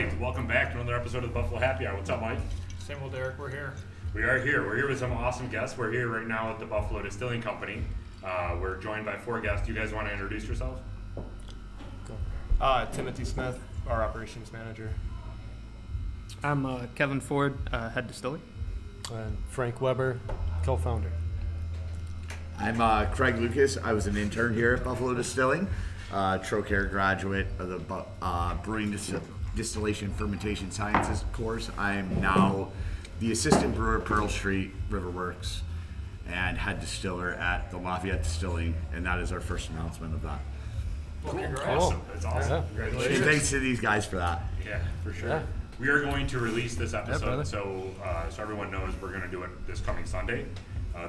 right, welcome back to another episode of the Buffalo Happy Hour. What's up, Mike? Same old Derek, we're here. We are here. We're here with some awesome guests. We're here right now at the Buffalo Distilling Company. We're joined by 4 guests. Do you guys want to introduce yourselves? Timothy Smith, our operations manager. I'm Kevin Ford, head distilling. And Frank Weber, co-founder. I'm Craig Lucas. I was an intern here at Buffalo Distilling, Trocare graduate of the Brewing Distillation Fermentation Sciences course. I'm now the assistant brewer at Pearl Street Riverworks and head distiller at the Lafayette Distilling, and that is our first announcement of that. Well, congrats. Cool. Awesome. That's awesome. Yeah. Congratulations. And thanks to these guys for that. Yeah, for sure. Yeah. We are going to release this episode, brother. so everyone knows we're going to do it this coming Sunday.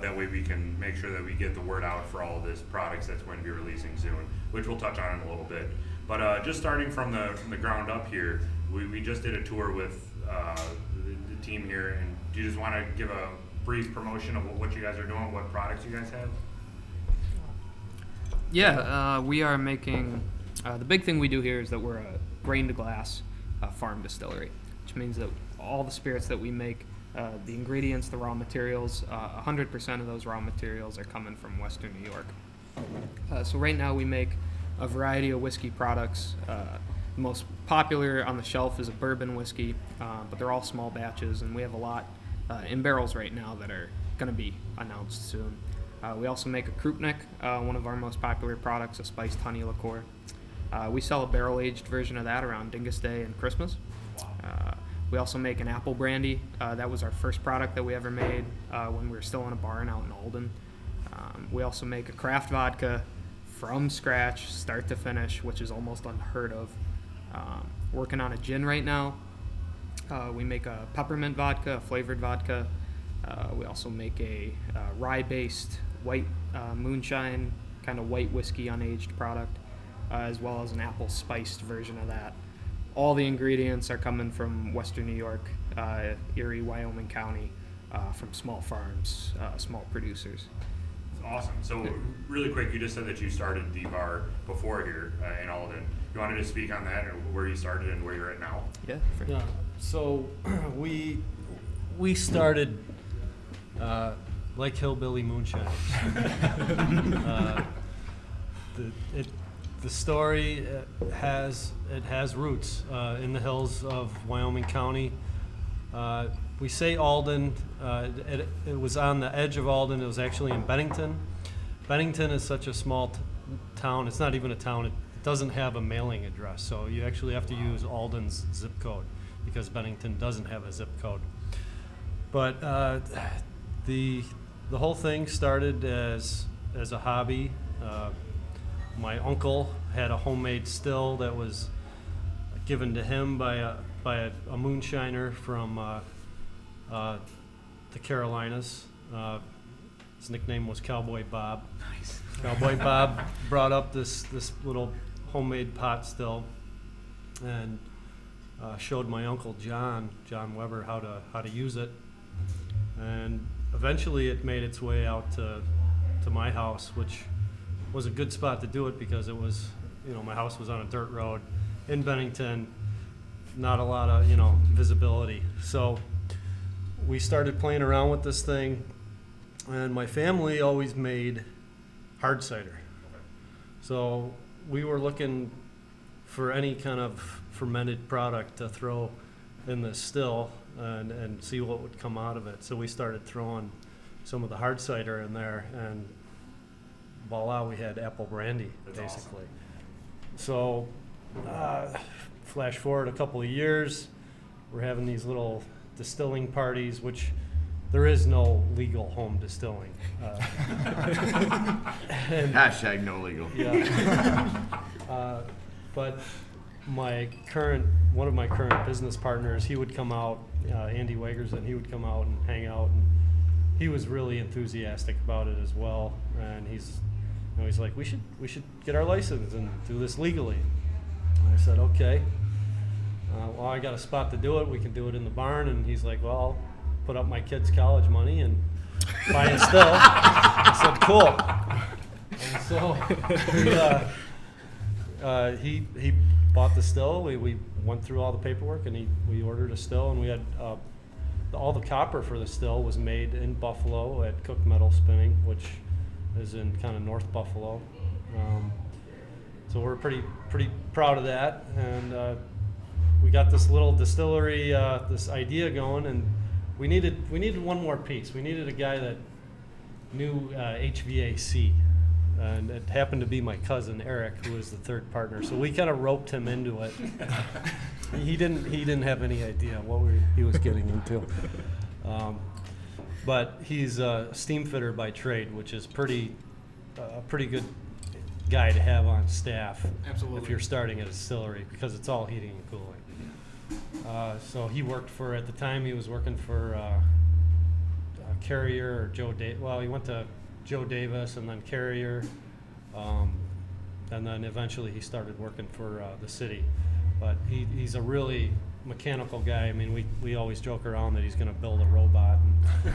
That way we can make sure that we get the word out for all of this products that's going to be releasing soon, which we'll touch on in a little bit. But just starting from the ground up here, we just did a tour with the team here, and do you just want to give a brief promotion of what you guys are doing, what products you guys have? Yeah, we are making, the big thing we do here is that we're a grain-to-glass farm distillery, which means that all the spirits that we make, the ingredients, the raw materials, 100% of those raw materials are coming from Western New York. So right now we make a variety of whiskey products. The most popular on the shelf is a bourbon whiskey, but they're all small batches, and we have a lot in barrels right now that are going to be announced soon. We also make a Krupnik, one of our most popular products, a spiced honey liqueur. We sell a barrel-aged version of that around Dingus Day and Christmas. We also make an apple brandy. That was our first product that we ever made when we were still in a barn out in Alden. We also make a craft vodka from scratch, start to finish, which is almost unheard of. Working on a gin right now. We make a peppermint vodka, a flavored vodka. We also make a rye-based white moonshine, kind of white whiskey unaged product, as well as an apple-spiced version of that. All the ingredients are coming from Western New York, Erie, Wyoming County, from small farms, small producers. That's awesome. So really quick, you just said that you started the bar before here in Alden. You wanted to speak on that, or where you started and where you're at now? Yeah. Yeah. So we started like hillbilly moonshine. The story has roots in the hills of Wyoming County. We say Alden. It was on the edge of Alden. It was actually in Bennington. Bennington is such a small town. It's not even a town. It doesn't have a mailing address. So you actually have to use Alden's zip code because Bennington doesn't have a zip code. But the whole thing started as a hobby. My uncle had a homemade still that was given to him by a moonshiner from the Carolinas. His nickname was Cowboy Bob. Nice. Cowboy Bob brought up this little homemade pot still and showed my uncle John Weber how to use it. And eventually it made its way out to my house, which was a good spot to do it because it was, my house was on a dirt road in Bennington, not a lot of, visibility. So we started playing around with this thing, and my family always made hard cider. So we were looking for any kind of fermented product to throw in the still and see what would come out of it. So we started throwing some of the hard cider in there, and voila, we had apple brandy. That's basically. Awesome. So flash forward a couple of years, we're having these little distilling parties, which there is no legal home distilling. Hashtag no legal. Yeah. But one of my current business partners, he would come out, Andy Wagerson, he would come out and hang out, and he was really enthusiastic about it as well. And he's like, we should get our license and do this legally. And I said, okay. Well, I got a spot to do it. We can do it in the barn. And he's like, well, I'll put up my kids' college money and buy a still. I said, cool. And so he bought the still. We went through all the paperwork, and we ordered a still, and we had all the copper for the still was made in Buffalo at Cook Metal Spinning, which is in kind of North Buffalo. So we're pretty proud of that, and we got this little distillery, this idea going, and we needed one more piece. We needed a guy that knew HVAC, and it happened to be my cousin Eric, who was the third partner. So we kind of roped him into it. He didn't have any idea what he was getting into, but he's a steamfitter by trade, which is a pretty good guy to have on staff. Absolutely. If you're starting a distillery, because it's all heating and cooling. So he worked for, at the time he was working for Carrier or Joe Davis. Well, he went to Joe Davis and then Carrier, and then eventually he started working for the city. But he's a really mechanical guy. I mean, we always joke around that he's going to build a robot, and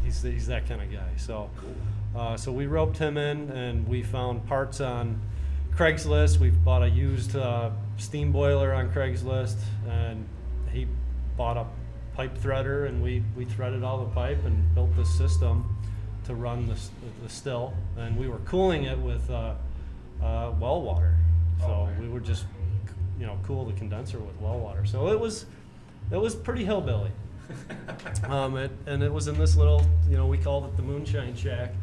he's that kind of guy. So so we roped him in, and we found parts on Craigslist. We bought a used steam boiler on Craigslist, and he bought a pipe threader, and we threaded all the pipe and built this system to run the still, and we were cooling it with well water. So we would just cool the condenser with well water. So it was pretty hillbilly. And it was in this little, we called it the Moonshine Shack,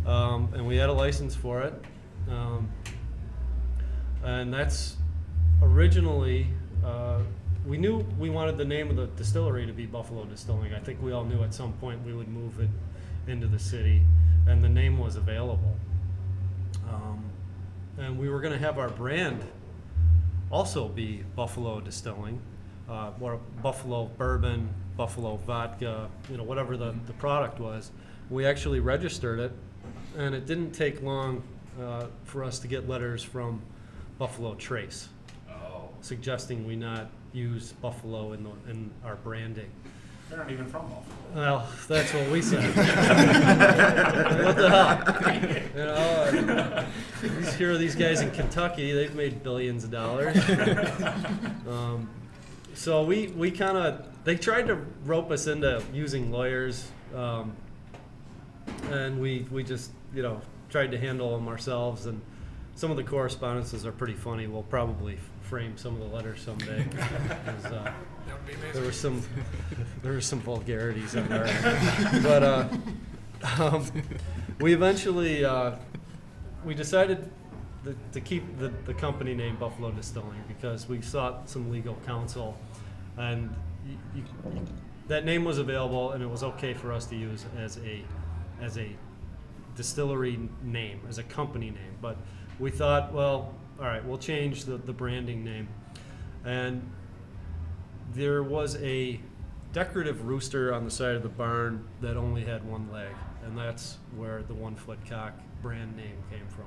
and we had a license for it. And that's originally, we knew we wanted the name of the distillery to be Buffalo Distilling. I think we all knew at some point we would move it into the city, and the name was available. And we were going to have our brand also be Buffalo Distilling, or Buffalo Bourbon, Buffalo Vodka, whatever the product was. We actually registered it, and it didn't take long for us to get letters from Buffalo Trace, suggesting we not use Buffalo in our branding. They're not even from Buffalo. Well, that's what we said. What the hell? Here are these guys in Kentucky. They've made billions of dollars. So we kind of, they tried to rope us into using lawyers, and we just tried to handle them ourselves. And some of the correspondences are pretty funny. We'll probably frame some of the letters someday. That would be amazing. There were some vulgarities in there, but we eventually we decided to keep the company name Buffalo Distilling because we sought some legal counsel, and that name was available, and it was okay for us to use as a distillery name, as a company name. But we thought, well, all right, we'll change the branding name. And there was a decorative rooster on the side of the barn that only had one leg, and that's where the One Foot Cock brand name came from.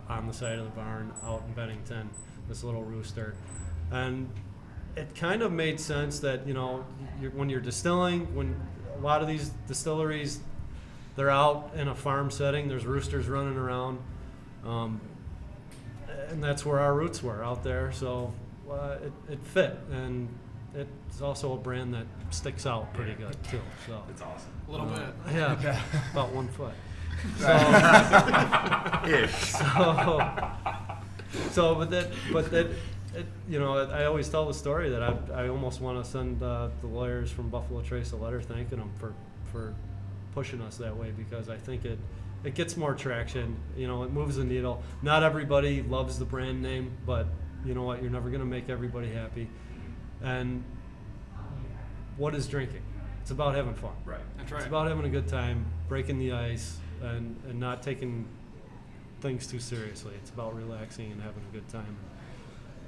On the side of the barn out in Bennington, this little rooster. And it kind of made sense that, when you're distilling, when a lot of these distilleries, they're out in a farm setting, there's roosters running around, and that's where our roots were, out there. So it fit, and it's also a brand that sticks out pretty good too. So It's awesome. A little bit. yeah, about 1 foot. But I always tell the story that I almost want to send the lawyers from Buffalo Trace a letter thanking them for pushing us that way, because I think it gets more traction. It moves the needle. Not everybody loves the brand name, but you know what? You're never going to make everybody happy. And what is drinking? It's about having fun. Right. That's right. It's about having a good time, breaking the ice, and not taking things too seriously. It's about relaxing and having a good time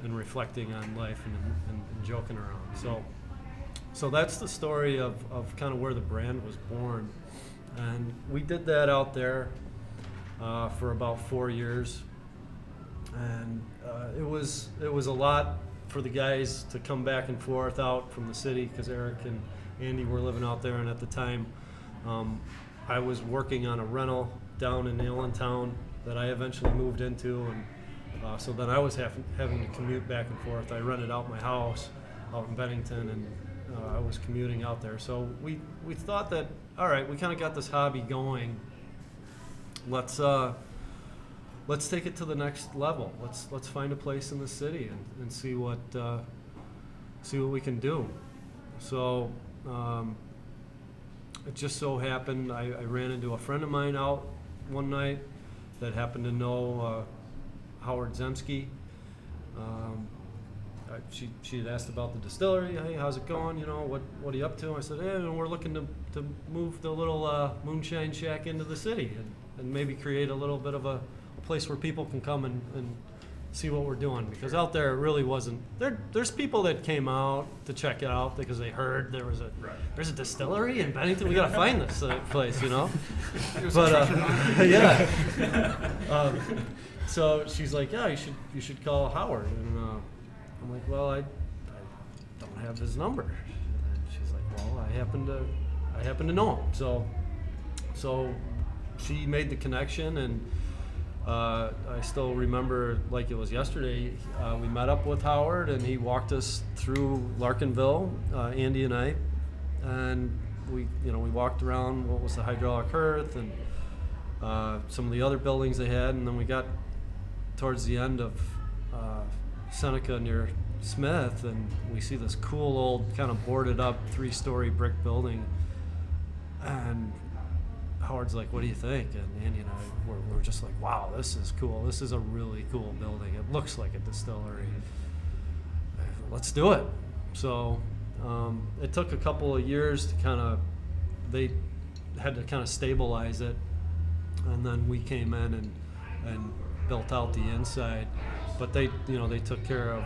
and reflecting on life and joking around. So that's the story of kind of where the brand was born. And we did that out there for about 4 years. And it was a lot for the guys to come back and forth out from the city, because Eric and Andy were living out there, and at the time I was working on a rental down in Allentown that I eventually moved into, So then I was having to commute back and forth. I rented out my house out in Bennington, and I was commuting out there. So we thought that, all right, we kind of got this hobby going. Let's take it to the next level. Let's find a place in the city and see what we can do. So it just so happened I ran into a friend of mine out one night that happened to know Howard Zemsky. She had asked about the distillery. Hey, how's it going? You know, what are you up to? I said, hey, we're looking to move the little moonshine shack into the city and maybe create a little bit of a place where people can come and see what we're doing, because out there it really wasn't. There's people that came out to check it out because they heard there's a distillery in Bennington. We gotta find this place, you know. But yeah. So she's like, yeah, you should call Howard, and I'm like, well, I don't have his number. And she's like, well, I happen to know him. So she made the connection, and I still remember like it was yesterday. We met up with Howard, and he walked us through Larkinville, Andy and I, and we walked around what was the hydraulic hearth and some of the other buildings they had, and then we got towards the end of Seneca near Smith, and we see this cool old kind of boarded up 3-story brick building, and Howard's like, what do you think? And Andy and I were just like, wow, this is cool. This is a really cool building. It looks like a distillery. Let's do it. So it took a couple of years to they had to kind of stabilize it, and then we came in and built out the inside. But they took care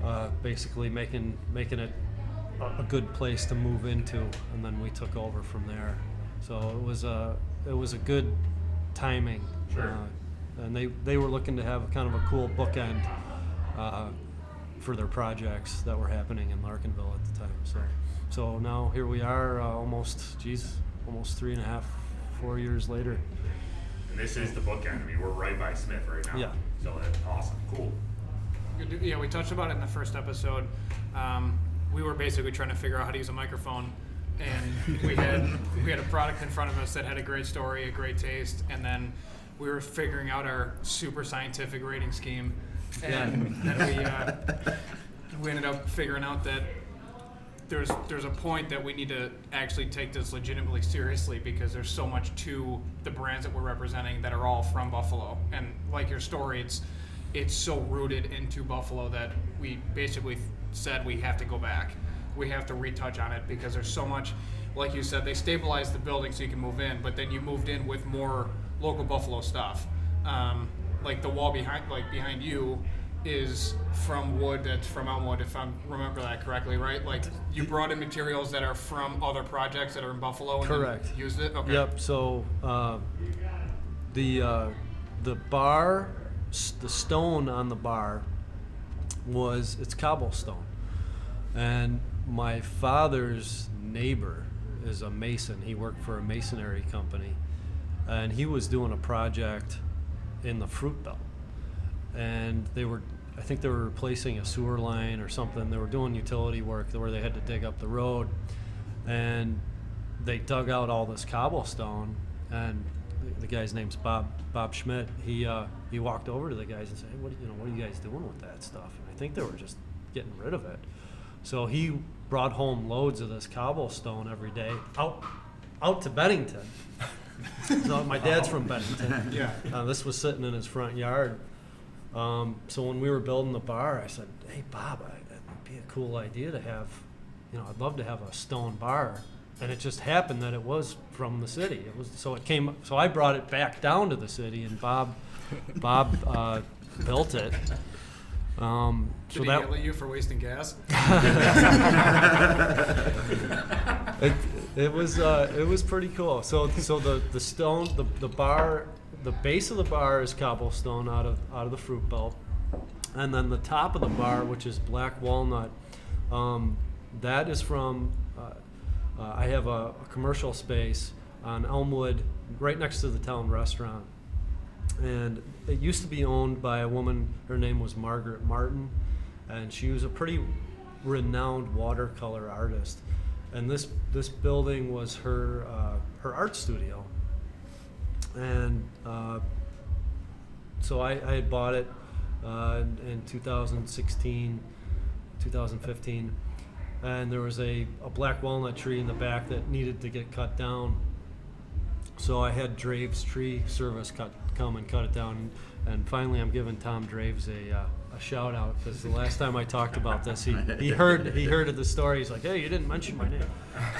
of basically making it a good place to move into, and then we took over from there. So it was a good timing. Sure. And they were looking to have kind of a cool bookend for their projects that were happening in Larkinville at the time. So now here we are, almost 3.5, 4 years later. And this is the bookend. I mean, we're right by Smith right now. Yeah. So that's awesome. Cool. Yeah, we touched about it in the first episode. We were basically trying to figure out how to use a microphone, and we had a product in front of us that had a great story, a great taste, and then we were figuring out our super scientific rating scheme, and then we ended up figuring out that there's a point that we need to actually take this legitimately seriously, because there's so much to the brands that we're representing that are all from Buffalo, and like your story, it's so rooted into Buffalo that we basically said we have to go back. We have to retouch on it, because there's so much, like you said, they stabilized the building so you can move in, but then you moved in with more local Buffalo stuff. Like the wall behind you is from wood that's from Elmwood, if I remember that correctly, right? Like you brought in materials that are from other projects that are in Buffalo and Correct. then used it? Okay. Yep. So the bar, the stone on the bar it's cobblestone, and my father's neighbor is a mason. He worked for a masonry company, and he was doing a project in the Fruit Belt, and I think they were replacing a sewer line or something. They were doing utility work where they had to dig up the road, and they dug out all this cobblestone, and the guy's name's Bob Schmidt. He walked over to the guys and said, hey, what are you guys doing with that stuff? And I think they were just getting rid of it. So he brought home loads of this cobblestone every day out to Bennington. So my dad's from Bennington. Yeah. This was sitting in his front yard. So when we were building the bar, I said, hey, Bob, it'd be a cool idea to have, I'd love to have a stone bar. And it just happened that it was from the city. So I brought it back down to the city, and Bob built it. Did he yell at you for wasting gas? It was pretty cool. So the stone, the bar, the base of the bar is cobblestone out of the Fruit Belt, and then the top of the bar, which is black walnut, that is from. I have a commercial space on Elmwood, right next to the town restaurant, And it used to be owned by a woman, her name was Margaret Martin, and she was a pretty renowned watercolor artist. And this building was her art studio. And so I had bought it in 2016, 2015, and there was a black walnut tree in the back that needed to get cut down. So I had Draves Tree Service come and cut it down, and finally I'm giving Tom Draves a shout out, because the last time I talked about this, he heard of the story. He's like, hey, you didn't mention my name.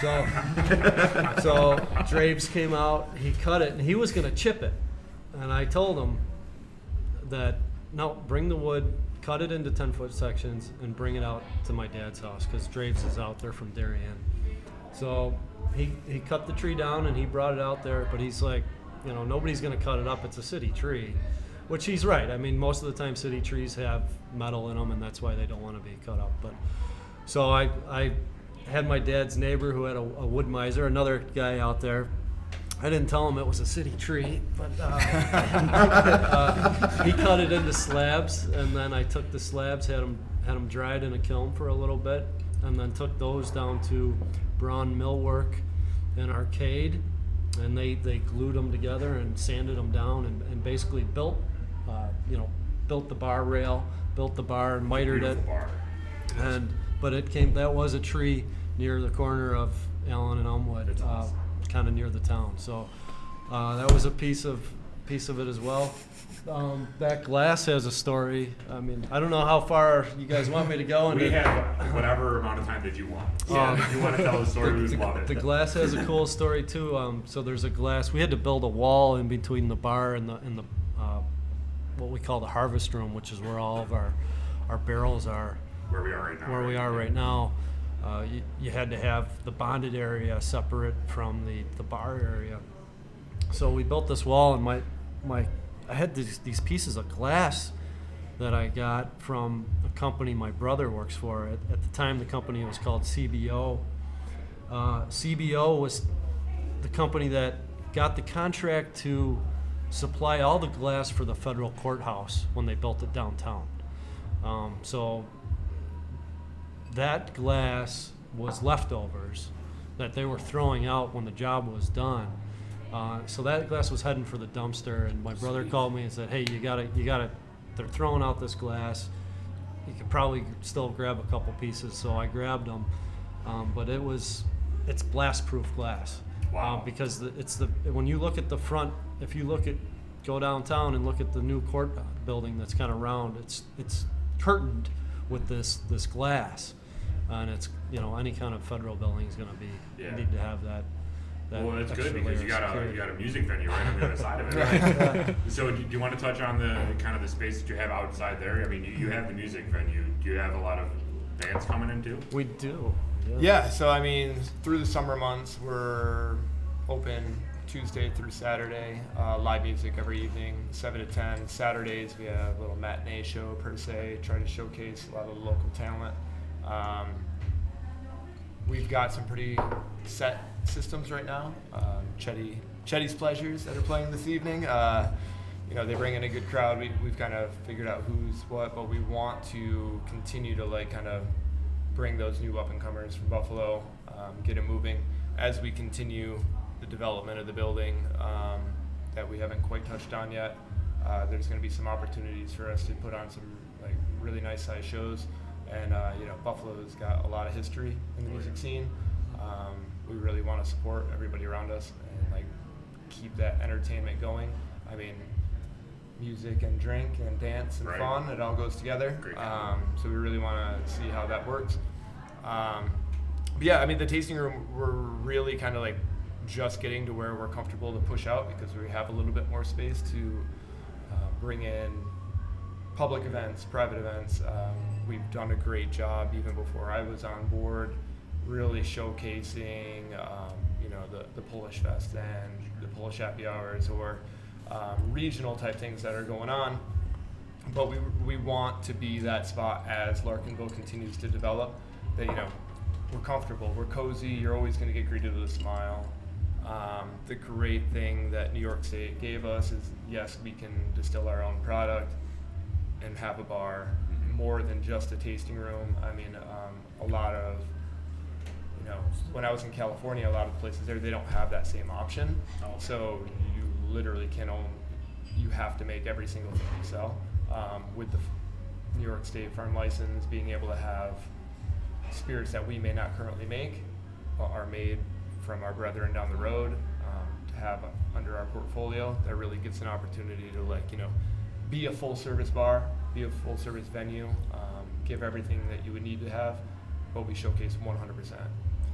So Draves came out, he cut it, and he was going to chip it, and I told him that no, bring the wood, cut it into 10-foot sections, and bring it out to my dad's house, because Draves is out there from Darien. So he cut the tree down and he brought it out there, but he's like, you know, nobody's going to cut it up. It's a city tree, which he's right. I mean, most of the time city trees have metal in them, and that's why they don't want to be cut up. But so I had my dad's neighbor who had a wood miser, another guy out there. I didn't tell him it was a city tree, but he cut it into slabs, and then I took the slabs, had them dried in a kiln for a little bit, and then took those down to Braun Millwork and Arcade, and they glued them together and sanded them down, and basically built the bar rail, built the bar, and mitered it. Bar. But that was a tree near the corner of Allen and Elmwood, kind of near the town. So that was a piece of it as well. That glass has a story. I mean, I don't know how far you guys want me to go. We have whatever amount of time that you want. If you want to tell the story, we would love it. The glass has a cool story too. So there's a glass. We had to build a wall in between the bar and the what we call the harvest room, which is where all of our barrels are. Where we are right now. Where we are right now. You had to have the bonded area separate from the bar area. So we built this wall, and I had these pieces of glass that I got from a company my brother works for. At the time, the company was called CBO. CBO was the company that got the contract to supply all the glass for the federal courthouse when they built it downtown. So that glass was leftovers that they were throwing out when the job was done. So that glass was heading for the dumpster, and my brother called me and said, hey, you gotta, they're throwing out this glass. You could probably still grab a couple pieces. So I grabbed them, but it's blast-proof glass. Wow. Because when you look at the front, if you go downtown and look at the new court building that's kind of round, it's curtained with this glass. And it's, any kind of federal building is going to need to have that. Well, it's good because you got a music venue right on the other side of it. Right? So do you want to touch on the kind of the space that you have outside there? I mean, you have the music venue. Do you have a lot of bands coming in too? We do. Yeah, so I mean, through the summer months, we're open Tuesday through Saturday, live music every evening, 7 to 10. Saturdays, we have a little matinee show per se, try to showcase a lot of the local talent. We've got some pretty set systems right now. Chetty's Pleasures that are playing this evening. They bring in a good crowd. We've kind of figured out who's what, but we want to continue to kind of bring those new up-and-comers from Buffalo, get it moving as we continue the development of the building that we haven't quite touched on yet. There's going to be some opportunities for us to put on some really nice size shows, and Buffalo's got a lot of history in the music scene. We really want to support everybody around us and keep that entertainment going. I mean, music and drink and dance and fun, it all goes together. So we really want to see how that works. But yeah, I mean, the tasting room, we're really kind of just getting to where we're comfortable to push out because we have a little bit more space to bring in public events, private events. We've done a great job even before I was on board, really showcasing the Polish Fest and the Polish happy hours or regional type things that are going on. But we want to be that spot as Larkinville continues to develop, that we're comfortable, we're cozy, you're always going to get greeted with a smile. The great thing that New York State gave us is, yes, we can distill our own product and have a bar, more than just a tasting room. I mean, a lot of, when I was in California, a lot of places there, they don't have that same option. So you literally you have to make every single thing you sell. With the New York State farm license, being able to have spirits that we may not currently make are made from our brethren down the road, to have under our portfolio, that really gives an opportunity to be a full service bar, be a full service venue, give everything that you would need to have, but we showcase 100%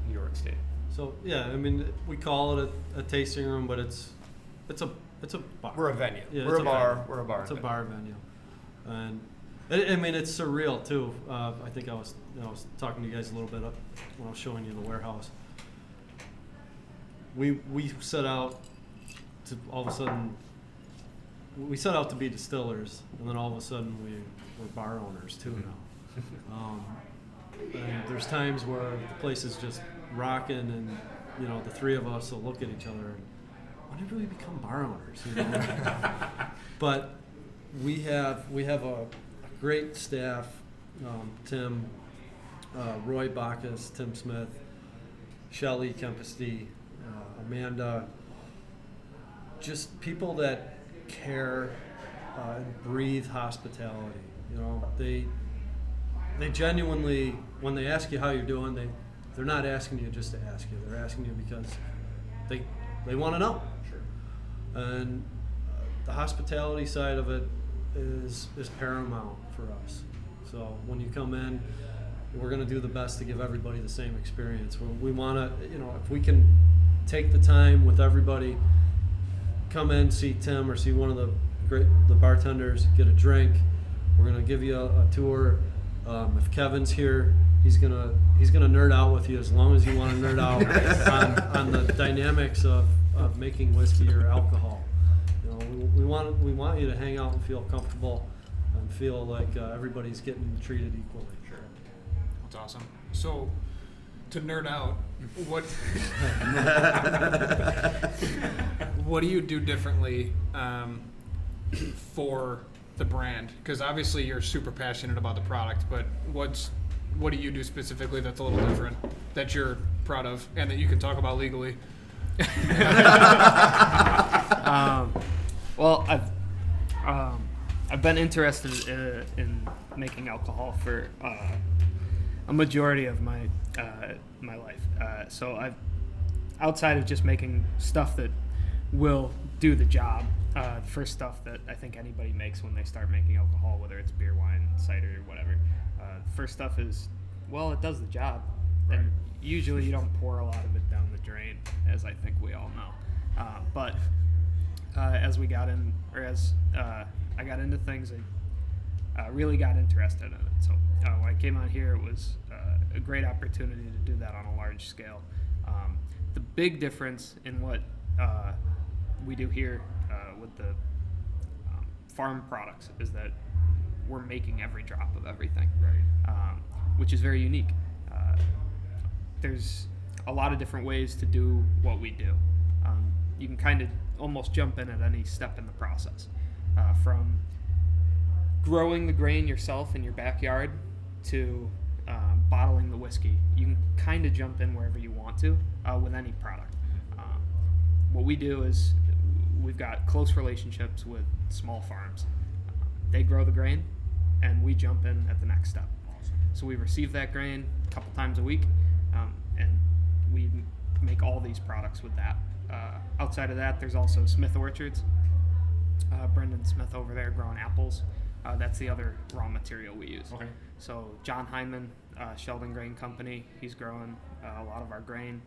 New York State. So yeah, I mean, we call it a tasting room, but it's a bar. We're a venue. Yeah, we're it's a bar. venue. We're a bar. It's a bar venue, and I mean it's surreal too. I think I was talking to you guys a little bit when I was showing you the warehouse. We set out to all of a sudden. We set out to be distillers, and then all of a sudden we're bar owners too now. And there's times where the place is just rocking, and the three of us will look at each other and, when did we become bar owners? But we have a great staff. Tim, Roy Bacchus, Tim Smith, Shelly Kempesty, Amanda. Just people that care and breathe hospitality. They genuinely, when they ask you how you're doing, they're not asking you just to ask you. They're asking you because they want to know. Sure. And the hospitality side of it is paramount for us. So when you come in, we're going to do the best to give everybody the same experience. We want to, if we can take the time with everybody, come in, see Tim or see one of the bartenders, get a drink. We're going to give you a tour. If Kevin's here, he's gonna nerd out with you as long as you want to nerd out on the dynamics of making whiskey or alcohol. We want you to hang out and feel comfortable and feel like everybody's getting treated equally. Sure. That's awesome. So, to nerd out, what do you do differently for the brand? Because obviously you're super passionate about the product, but what do you do specifically that's a little different that you're proud of and that you can talk about legally? Well, I've been interested in making alcohol for a majority of my life. So I've, outside of just making stuff that will do the job, the first stuff that I think anybody makes when they start making alcohol, whether it's beer, wine, cider, or whatever, the first stuff is, well, it does the job. Right. And usually you don't pour a lot of it down the drain, as I think we all know. But as we got in, or as I got into things, I really got interested in it. So when I came out here, it was a great opportunity to do that on a large scale. The big difference in what we do here with the farm products is that we're making every drop of everything, right. Which is very unique. There's a lot of different ways to do what we do. You can kind of almost jump in at any step in the process, from growing the grain yourself in your backyard to bottling the whiskey. You can kind of jump in wherever you want to with any product. What we do is we've got close relationships with small farms. They grow the grain, and we jump in at the next step. So we receive that grain a couple times a week, and we make all these products with that. Outside of that, there's also Smith Orchards. Brendan Smith over there growing apples. That's the other raw material we use. Okay. So John Hyman, Sheldon Grain Company, he's growing a lot of our grain.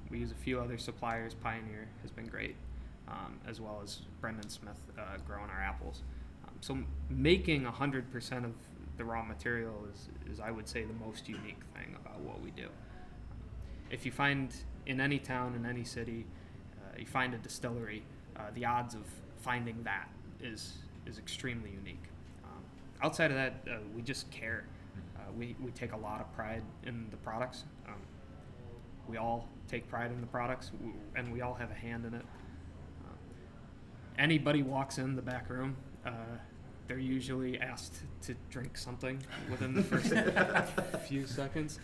We use a few other suppliers. Pioneer has been great, as well as Brendan Smith growing our apples. So making 100% of the raw material is, I would say, the most unique thing about what we do. If you find in any town, in any city, you find a distillery, the odds of finding that is extremely unique. Outside of that, we just care. We take a lot of pride in the products. we all take pride in the products, and we all have a hand in it. Anybody walks in the back room, they're usually asked to drink something within the first few seconds.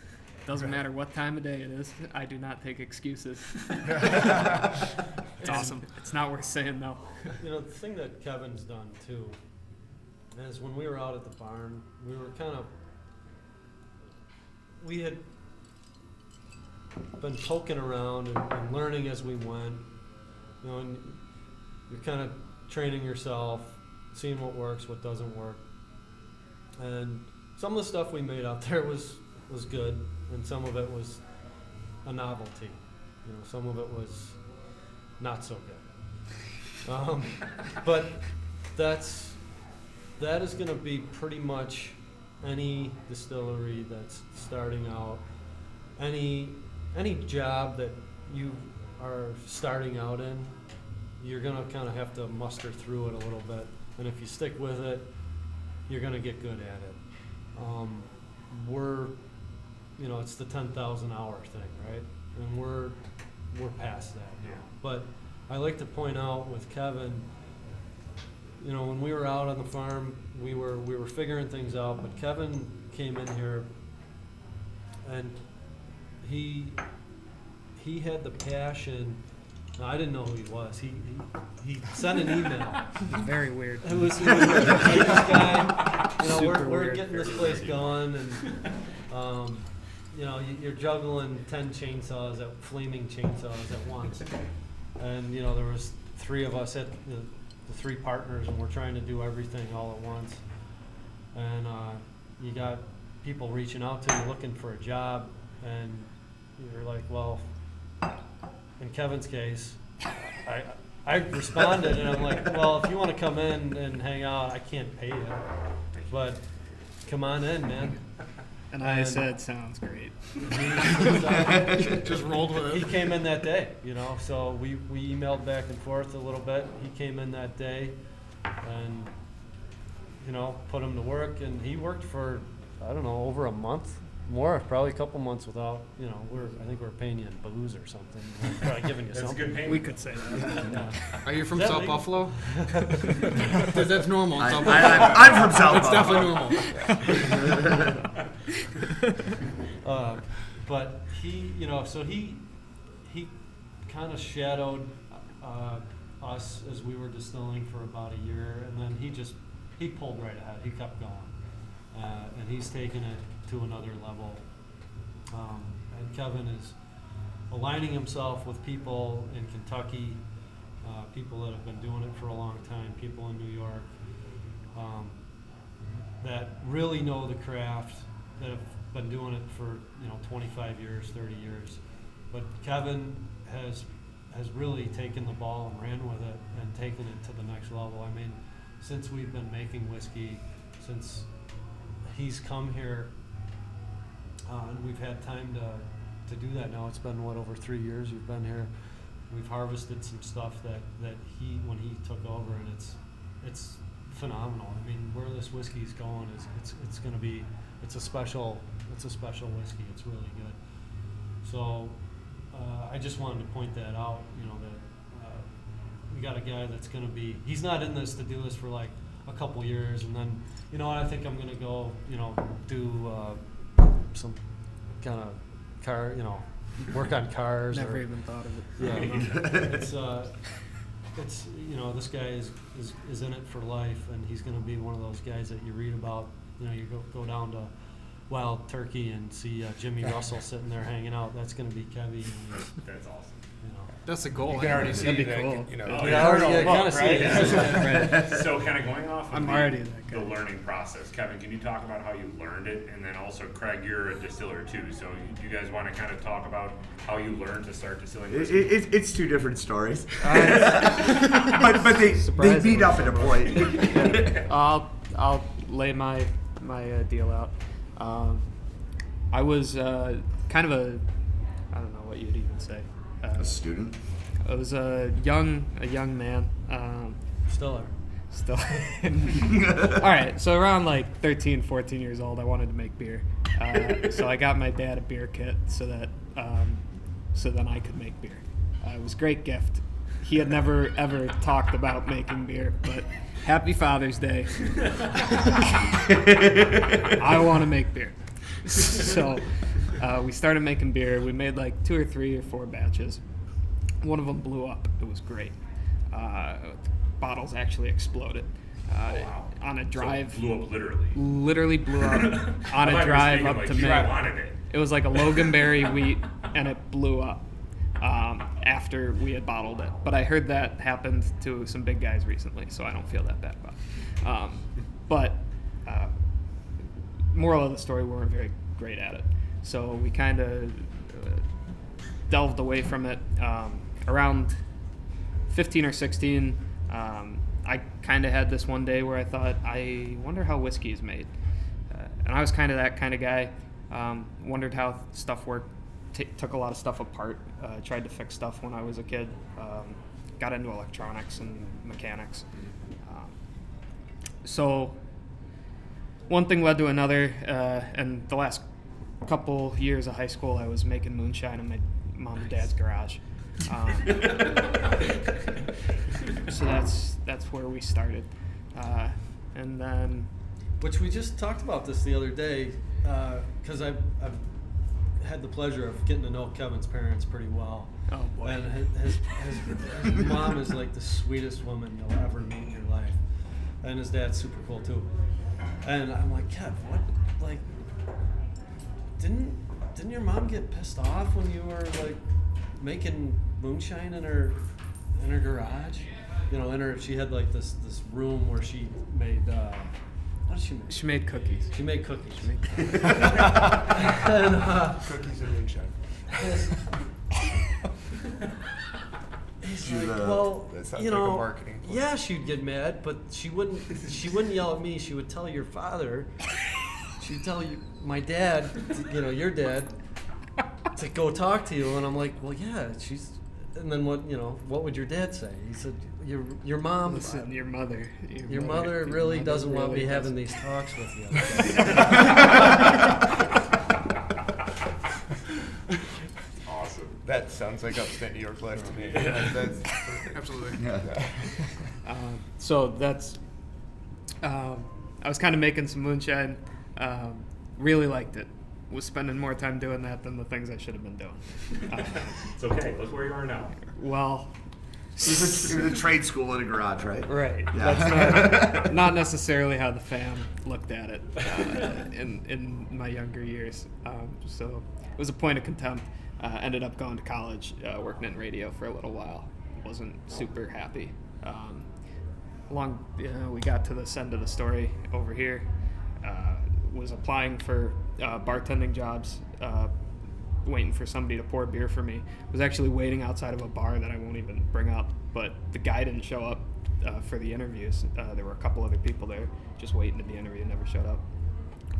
Doesn't matter what time of day it is. I do not take excuses. It's awesome. It's not worth saying though. You know, the thing that Kevin's done too is when we were out at the barn, we had been poking around and learning as we went. You know, and you're kind of training yourself, seeing what works, what doesn't work. And some of the stuff we made out there was good, and some of it was a novelty. You know, some of it was not so good. But that is going to be pretty much any distillery that's starting out, any job that you are starting out in, you're going to kind of have to muster through it a little bit. And if you stick with it, you're going to get good at it. It's the 10,000 hour thing, right? And we're past that now. Yeah. But I like to point out with Kevin, you know, when we were out on the farm, we were figuring things out, but Kevin came in here and he had the passion. Now, I didn't know who he was. He sent an email. Very weird. It was this guy. You know, Super we're weird. getting this place going, and you know, you're juggling 10 flaming chainsaws at once. And you know, there was 3 of us at the 3 partners, and we're trying to do everything all at once. And you got people reaching out to you looking for a job, and you're like, well, in Kevin's case, I responded, and I'm like, well, if you want to come in and hang out, I can't pay you, but come on in, man. And I said, sounds great. Just rolled with He it. came in that day, you know, so we emailed back and forth a little bit. He came in that day and, you know, put him to work, and he worked for, I don't know, over a month. More, probably a couple months without, you know, I think we're paying you in booze or something. We're probably giving you That's a something. good payment. We could say that. Yeah. Are you from Is that South legal? Buffalo? Because that's normal in South Buffalo. I'm from South It's Buffalo. definitely normal. But he, you know, so he kind of shadowed us as we were distilling for about a year, and then he pulled right ahead. He kept going, and he's taken it to another level. And Kevin is aligning himself with people in Kentucky, people that have been doing it for a long time, people in New York, that really know the craft, that have been doing it for 25 years, 30 years. But Kevin has really taken the ball and ran with it and taken it to the next level. I mean, since we've been making whiskey, since he's come here, and we've had time to do that now. It's been, over 3 years you've been here. We've harvested some stuff that when he took over, and it's phenomenal. I mean, where this whiskey's going is it's going to be, it's a special whiskey. It's really good. So I just wanted to point that out, you know, that we got a guy that's going to be, he's not in this to do this for like a couple years, and then, you know, I think I'm going to go, you know, do some kind of car, you know, work on cars. Never or, even thought of it. Yeah, it's you know, this guy is in it for life, and he's going to be one of those guys that you read about. You know, you go down to Wild Turkey and see Jimmy Russell sitting there hanging out. That's going to be Kevy. That's awesome. You know. That's the goal. You can already see That'd be that, cool. you know. Oh, the yeah. internal Yeah, look, kinda see right? it. So kind of going off of I'm already that the guy. learning process, Kevin, can you talk about how you learned it? And then also, Craig, you're a distiller too, so you guys want to kind of talk about how you learned to start distilling whiskey? It's 2 different stories, but they beat up at a point. I'll lay my deal out. I was kind of I don't know what you'd even say. A student. I was a young man. Still are. Still. All right. So around like 13, 14 years old, I wanted to make beer. So I got my dad a beer kit so that so then I could make beer. It was a great gift. He had never ever talked about making beer, but happy Father's Day. I want to make beer. So we started making beer. We made like 2 or 3 or 4 batches. One of them blew up. It was great. Bottles actually exploded. On a drive. So it blew up literally. Literally blew up on a drive up to you May. wanted it. It was like a Loganberry wheat, and it blew up after we had bottled it. But I heard that happened to some big guys recently, so I don't feel that bad about it. But moral of the story, we weren't very great at it. So we kind of delved away from it. Around 15 or 16, I kind of had this one day where I thought, I wonder how whiskey is made. And I was kind of that kind of guy. Wondered how stuff worked. Took a lot of stuff apart. Tried to fix stuff when I was a kid. Got into electronics and mechanics. So one thing led to another. And the last couple years of high school, I was making moonshine in my mom and dad's garage. So that's where we started. And then, Which we just talked about this the other day, because I've had the pleasure of getting to know Kevin's parents pretty well. oh boy, And his mom is like the sweetest woman you'll ever meet in your life. And his dad's super cool too. And I'm like, Kev, what, like, didn't your mom get pissed off when you were like making moonshine in her garage? You know, she had like this room where she made, what did she make? she made cookies. She made cookies. And, Cookies and moonshine. he's She's, like, well, That sounds you like a know, marketing plan. yeah, she'd get mad, but she wouldn't yell at me. She would tell your father. She'd tell you, my dad, your dad, to go talk to you. And I'm like, well, yeah, she's. And then what would your dad say? He said, your mom. Listen, your mother Really your doesn't mother want me really having doesn't. these talks with you. Awesome. That sounds like upstate New York life to me. That's Absolutely. So that's. I was kind of making some moonshine. Really liked it. Was spending more time doing that than the things I should have been doing. It's okay. Look where you are now. Well, It was a trade school in a garage, right? right. Yeah. That's not necessarily how the fam looked at it in my younger years. So it was a point of contempt. Ended up going to college, working in radio for a little while. Wasn't super happy. We got to this end of the story over here. Was applying for bartending jobs, waiting for somebody to pour beer for me. Was actually waiting outside of a bar that I won't even bring up, but the guy didn't show up for the interviews. There were a couple other people there just waiting to be interviewed, never showed up.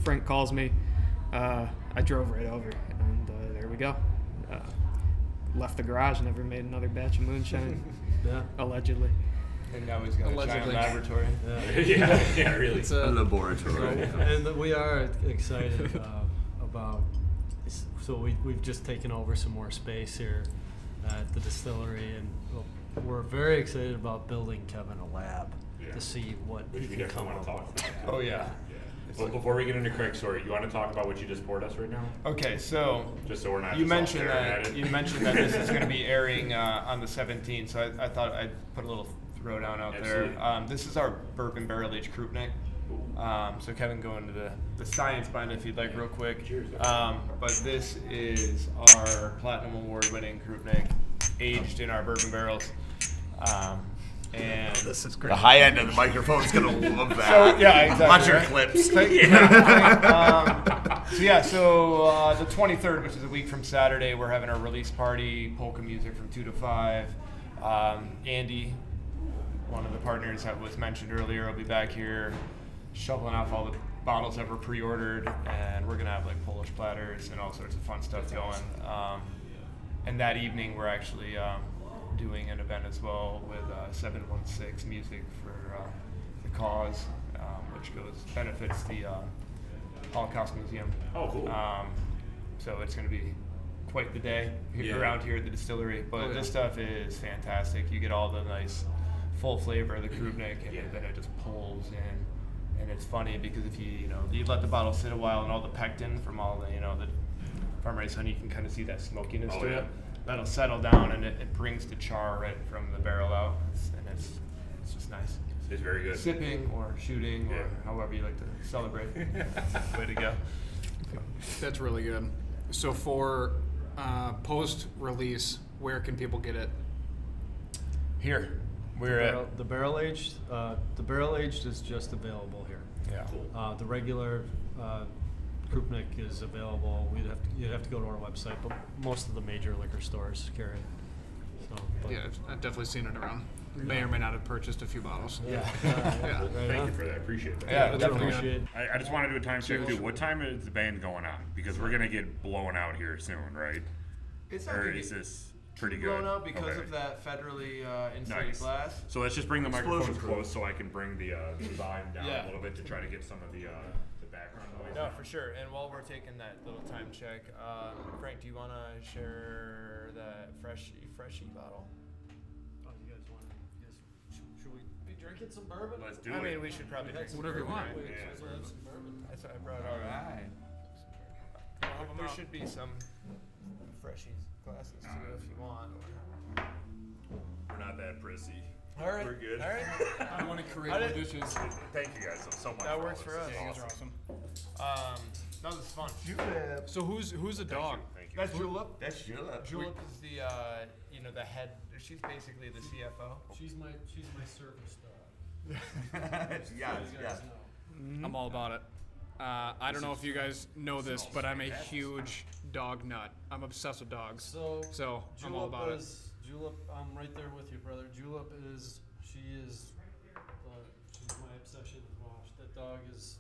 Frank calls me. I drove right over, and there we go. Left the garage, never made another batch of moonshine, Yeah. allegedly. and now he's got a giant Allegedly. laboratory. Yeah, really. It's A a laboratory. And we are excited about. So we've just taken over some more space here at the distillery, and we're very excited about building Kevin a lab Yeah. to see what Which he we can definitely come want up to talk with. about. Oh yeah. Well, before we get into Craig's story, you want to talk about what you just poured us right now? Okay, so Just so we're not you just all mentioned staring at that it. you mentioned that this is going to be airing on the 17th, so I thought I'd put a little throwdown out Absolutely. there. This is our bourbon barrel aged Krupnik. So Kevin, go into the science behind it if you'd like, real quick. Cheers. But this is our platinum award winning Krupnik, aged in our bourbon barrels. And This is The great. high end of the microphone's gonna love that. So, yeah, exactly, Watch your right? clips. So the 23rd, which is a week from Saturday, we're having our release party, polka music from 2 to 5. Andy, one of the partners that was mentioned earlier, will be back here shoveling off all the bottles that were pre-ordered, and we're gonna have like Polish platters and all sorts of fun stuff going. And that evening, we're actually doing an event as well with 716 Music for the cause, which benefits the Holocaust Museum. Oh, cool. So it's going to be quite the day Yeah. around here at the distillery. But Oh, yeah. this stuff is fantastic. You get all the nice full flavor of the Krupnik, and then it just pulls in. And it's funny because if you let the bottle sit a while, and all the pectin from all the the farm raised honey, you can kind of see that smokiness Oh, to yeah. it. That'll settle down, and it brings the char right from the barrel out, and it's just nice. It's very good. Sipping or shooting Yeah. or however you like to celebrate. Way to go. That's really good. So for post-release, where can people get it? Here, we're at. The barrel aged. The barrel aged is just available here. Yeah. The regular Krupnik is available. You'd have to go to our website, but most of the major liquor stores carry it. So, but Yeah, I've definitely seen it around. May or may not have purchased a few bottles. yeah. Yeah. Right Thank on. you for that. Appreciate that. Yeah, that's definitely. really good. Appreciate. I just want to do a time check too. What time is the band going on? Because we're gonna get blown out here soon, right? It's Or is this pretty good? blown out because Okay. of that federally insulated Nice. glass. So let's just bring the microphones Explosion. close so I can bring the volume down Yeah. a little bit to try to get some of the background noise. No, for sure. And while we're taking that little time check, Frank, do you want to share that freshy bottle? Oh, you guys want? Should we be drinking some bourbon? Let's do I it. mean, we should probably drink some Whatever you bourbon, want. right? Yeah. Let's have some bourbon. That's what I brought. All right. There should be some freshies glasses too if you want. We're not that prissy. All right. We're good. All right. I want to create How more did- dishes. Thank you guys so much. That for works all for this. us. This Yeah, is you guys are awesome. No, this is fun. So who's the dog? Thank you. That's Julep. That's Julep. Julep is the the head. She's basically the CFO. She's my service dog. yeah. I'm all about it. I don't know if you guys know this, but I'm a huge dog nut. I'm obsessed with dogs. So I'm all about it. Julep, I'm right there with you, brother. Julep is she's my obsession as well. That dog is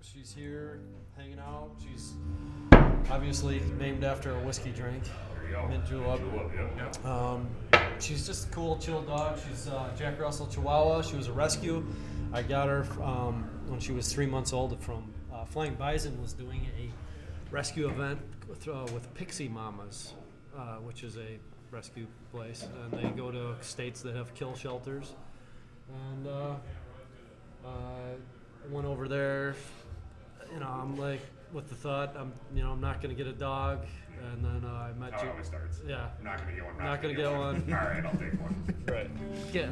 she's here hanging out. She's obviously named after a whiskey drink. There you go. Mint julep. Yep. She's just a cool, chill dog. She's Jack Russell Chihuahua. She was a rescue. I got her when she was 3 months old from Flying Bison was doing a rescue event with Pixie Mamas, which is a rescue place, and they go to states that have kill shelters. And I went over there. I'm like with the thought I'm not gonna get a dog, and then I met How it you. always starts. Yeah. I'm not gonna get one. Not gonna get one. All right, I'll take one. Right. Yeah,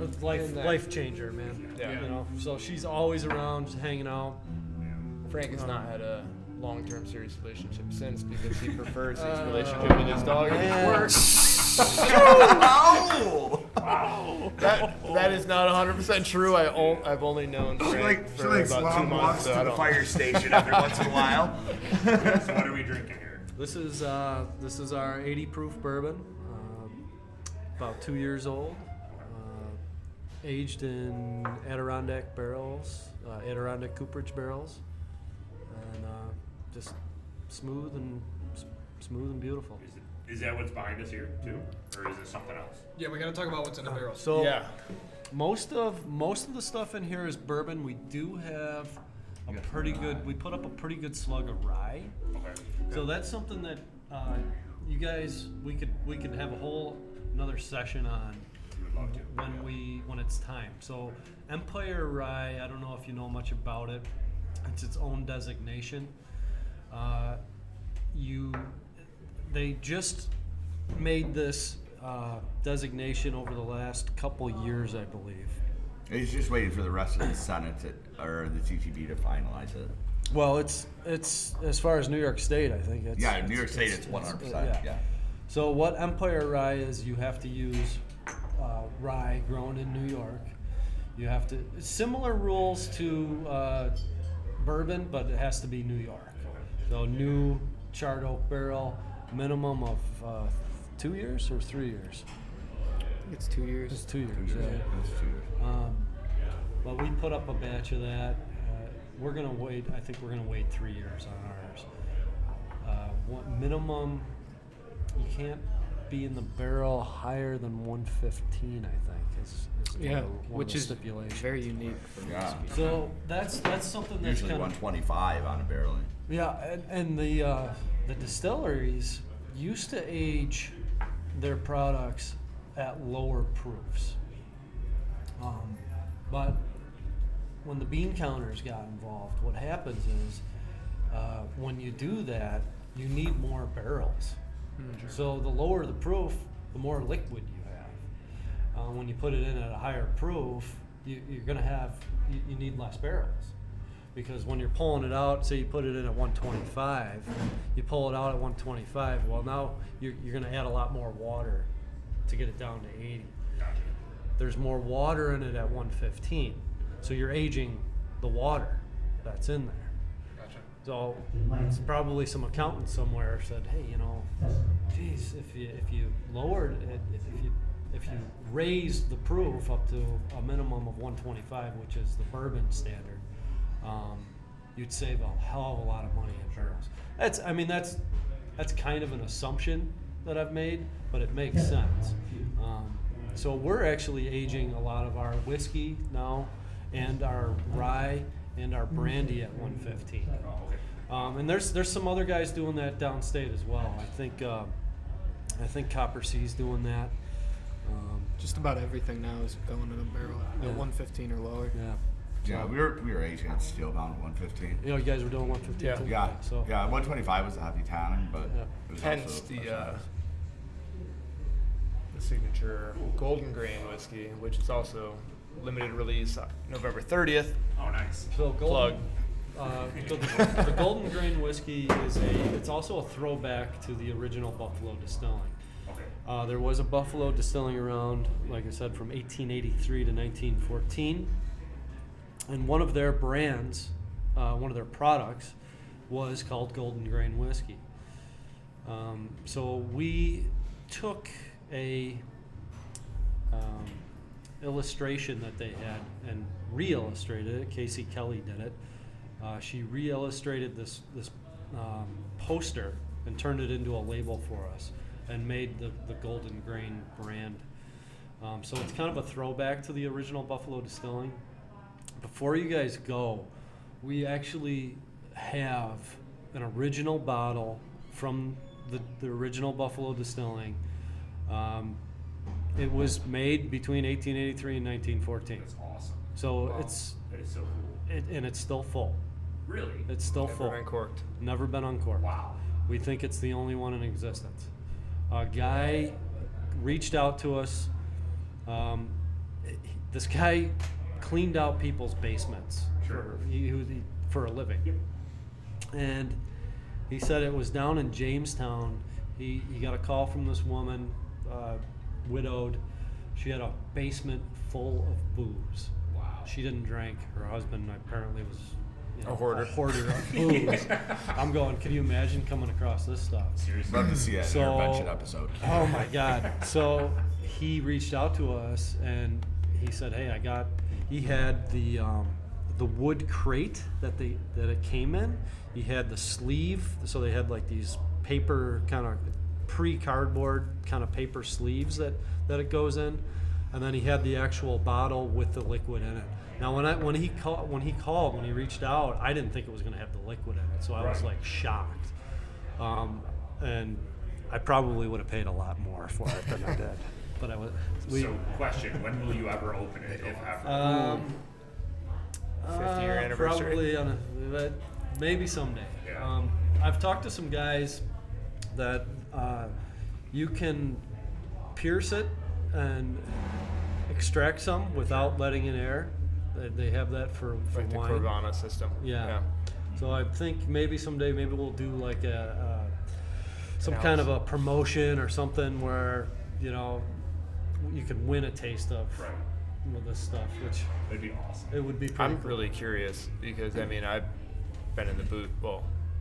life changer, man. Yeah. So she's always around, just hanging out. Frank has not had a long-term serious relationship since because he prefers his relationship with his dog and his work. Wow! That is not 100% true. I've only known Frank She for likes about 2 long months. walks So to I the don't. fire station every once in a while. So what are we drinking here? This is our 80 proof bourbon, about 2 years old, aged in Adirondack barrels, Adirondack cooperage barrels, and just smooth and beautiful. Is that what's behind us here too, or is it something else? Yeah, we gotta talk about what's in the barrels. So Yeah. most of the stuff in here is bourbon. We do have we put up a pretty good slug of rye. Okay. So that's something that you guys we could have a whole another session on We would love to. when it's time. So Empire Rye, I don't know if you know much about it. It's its own designation. They just made this designation over the last couple years, I believe. He's just waiting for the rest of the Senate or the TTB to finalize it. Well, it's as far as New York State, I think. New York State, it's 100%. Yeah. So what Empire Rye is, you have to use rye grown in New York. You have to similar rules to bourbon, but it has to be New York. So new charred oak barrel, minimum of 2 years or 3 years. It's 2 years. It's 2 years. Yeah. But we put up a batch of that. We're gonna wait. I think we're gonna wait 3 years on ours. Minimum, you can't be in the barrel higher than 115. I think is Yeah, one which of the is stipulations. very unique for Yeah. most people. So that's something that's Usually kind of 125 on a barrel. yeah, and the distilleries used to age their products at lower proofs. But when the bean counters got involved, what happens is when you do that, you need more barrels. So the lower the proof, the more liquid you have. When you put it in at a higher proof, you're going to have, you need less barrels. Because when you're pulling it out, say you put it in at 125, you pull it out at 125, well now you're going to add a lot more water to get it down to 80. There's more water in it at 115. So you're aging the water that's in there. Gotcha. So it's probably some accountant somewhere said, hey, geez, if you lowered it, if you raised the proof up to a minimum of 125, which is the bourbon standard, you'd save a hell of a lot of money in barrels. That's kind of an assumption that I've made, but it makes sense. So we're actually aging a lot of our whiskey now, and our rye and our brandy at 115. And there's some other guys doing that downstate as well. I think Copper C's doing that. Just about everything now is going in a barrel at 115 or lower. Yeah. Yeah, we were aging at Steelbound at 115. You guys were doing 115 Yeah. too? Yeah, So, yeah, 125 was a heavy tannin, but Yeah. it was Hence also the signature Golden Grain whiskey, which is also limited release November 30th. Oh, nice. So Plug. The Golden Grain whiskey it's also a throwback to the original Buffalo Distilling. Okay. There was a Buffalo Distilling around, like I said, from 1883 to 1914. And one of their brands, one of their products, was called Golden Grain whiskey. So we took a illustration that they had and re-illustrated it. Casey Kelly did it. She re-illustrated this poster and turned it into a label for us and made the Golden Grain brand. So it's kind of a throwback to the original Buffalo Distilling. Before you guys go, we actually have an original bottle from the original Buffalo Distilling. It was made between 1883 and 1914. That's awesome. So Wow. That is so cool. and it's still full. Really? It's still Never full. been corked. Never been uncorked. Wow. We think it's the only one in existence. A guy reached out to us. This guy cleaned out people's basements Sure. for a living. Yep. And he said it was down in Jamestown. He got a call from this woman, widowed. She had a basement full of booze. Wow. She didn't drink. Her husband apparently was A hoarder. A hoarder of booze. I'm going, can you imagine coming across this stuff? Seriously. love to see that So- intervention episode. Oh my God. So he reached out to us and he said, hey, he had the wood crate that it came in. He had the sleeve, so they had like these paper kind of pre-cardboard kind of paper sleeves that it goes in, and then he had the actual bottle with the liquid in it. Now when he reached out, I didn't think it was going to have the liquid in it, so I was Right. like shocked, and I probably would have paid a lot more for it than I did. But So, question: when will you ever open it, if ever? 50-year anniversary. Probably maybe someday. Yeah. I've talked to some guys that you can pierce it and extract some without letting in air. They have that for Like the wine. Corvana system. Yeah. So I think maybe someday we'll do like some kind of a promotion or something where you can win a taste of Right. with this stuff, which That'd be awesome. it would be pretty I'm cool. really curious because I've been in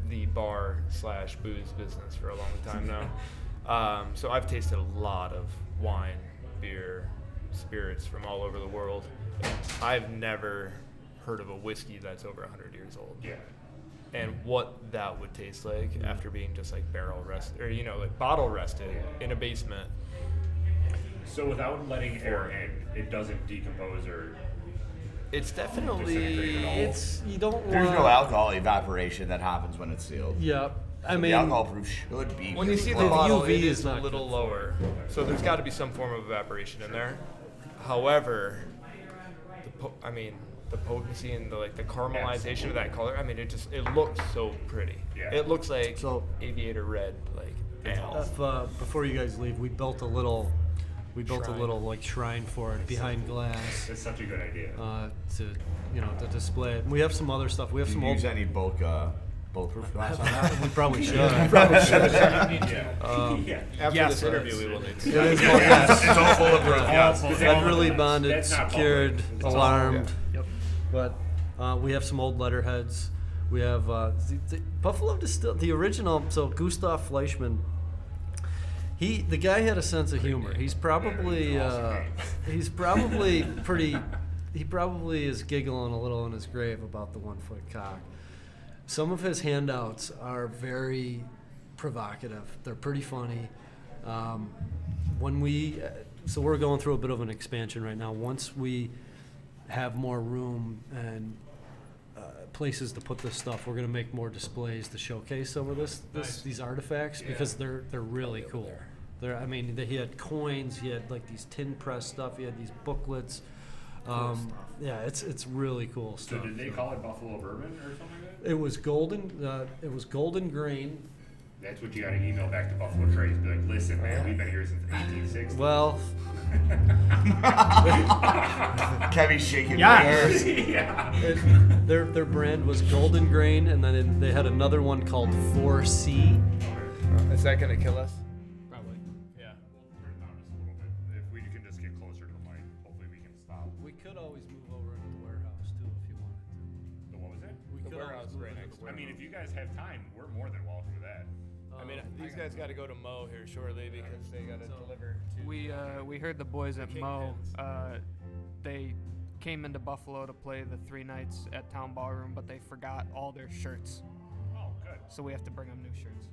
the bar/booze business for a long time now. So I've tasted a lot of wine, beer, spirits from all over the world. I've never heard of a whiskey that's over 100 years old. Yeah. And what that would taste like after being just like barrel rested or like bottle rested in a basement. So without letting air in, it doesn't decompose or. It's definitely Disintegrate at all. You don't There's want. no alcohol evaporation that happens when it's sealed. Yeah, I So mean, the alcohol proof should be. When you see the close. bottle, UV it is is a not little good. lower, so there's got to be some form of evaporation in there. However, the potency and the caramelization of that color. I mean, it looks so pretty. Yeah. It looks like So- aviator red, like ale. Before you guys leave, we built a little like shrine for it behind glass That's such a good idea. to display it. And we have some other stuff. We have Do some you old. use any bulletproof glass on that? We probably should. Yeah. After yes, this it interview, is. we will need It to. is called, yes. It's all bulletproof. Yes. Federally bonded, That's not secured, public. It's all- alarmed. Yep. But we have some old letterheads. We have the Buffalo Distill, the original. So Gustav Fleischmann. The guy had a sense of humor. He's probably pretty. He probably is giggling a little in his grave about the 1 foot cock. Some of his handouts are very provocative. They're pretty funny. So we're going through a bit of an expansion right now. Once we have more room and places to put this stuff, we're going to make more displays to showcase some of these artifacts because they're really cool. He had coins, he had like these tin press stuff, he had these booklets. Yeah, it's really cool So stuff. did they call it Buffalo Bourbon or something like that? It was golden. It was golden grain. That's what you got to email back to Buffalo Trace. Be like, listen, man, we've been here since 1860. Well, Kevin's shaking. Yes. yeah. their brand was golden grain, and then they had another one called 4C. Is that gonna kill us? Probably. Yeah. We'll turn it down just a little bit. If we can just get closer to the mic, hopefully we can stop. We could always move over into the warehouse too if you wanted to. So what was it? We The could warehouse always move right into next the I mean, if warehouse. you guys have time, we're more than welcome to that. I mean, these guys got to go to Mo here shortly because they got to deliver. We heard the boys at The Mo. Kingpins. They came into Buffalo to play the 3 nights at Town Ballroom, but they forgot all their shirts. Oh, good. So we have to bring them new shirts.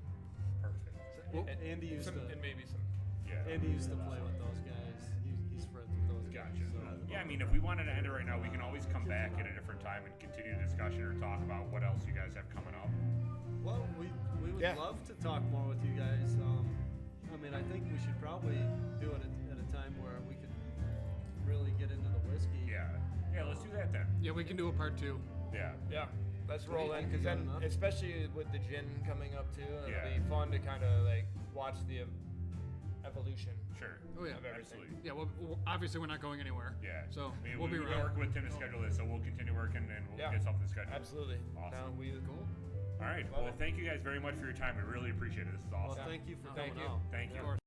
Perfect. Well, Andy used Some, to. and maybe some. Yeah. Andy used to play with those guys. He's friends with those guys. Gotcha. Yeah, I mean, if we wanted to end it right now, we can always come back at a different time and continue the discussion or talk about what else you guys have coming up. Well, we would Yeah. love to talk more with you guys. I think we should probably do it at a time where we could really get into the whiskey. Yeah. Yeah, let's do that then. Yeah, we can do a part 2. Yeah. Yeah, let's What do you roll in think? because You got then, enough? especially with the gin coming up too, it'll Yeah. be fun to kind of like watch the evolution. Sure. Oh, yeah. Of everything. Absolutely. Yeah, well, obviously we're not going anywhere. Yeah. So I mean, we'll be we're around. working with Tim to schedule this, so we'll continue working and we'll Yeah. get something scheduled. Absolutely. Awesome. Now we Cool. All right. Love Well, it. thank you guys very much for your time. We really appreciate it. This is Well, awesome. thank you for Thank coming you. out. Thank you. Of course.